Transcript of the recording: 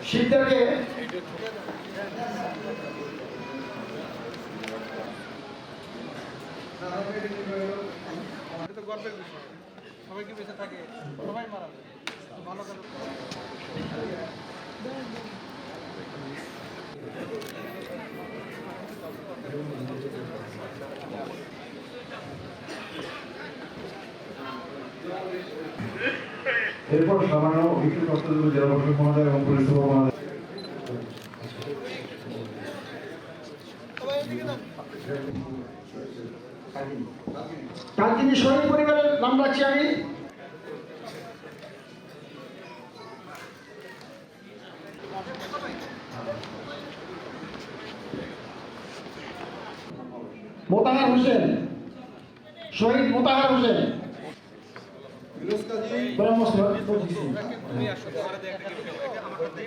শিখদেরকে গর্বের বিষয়, সবাই কি বেঁচে থাকে, সবাই মারা যায়, ভালো করে এরপর সামান্য একটু কষ্ট দেবে জেলা প্রশাসক মহোদয় এবং পুলিশ সুপার মহোদয়। কালকিনি শহীদ পরিবারের নাম রাখছি আমি। মোতাহার হোসেন, শহীদ মোতাহার হোসেন, ব্রহ্মস্ত্র।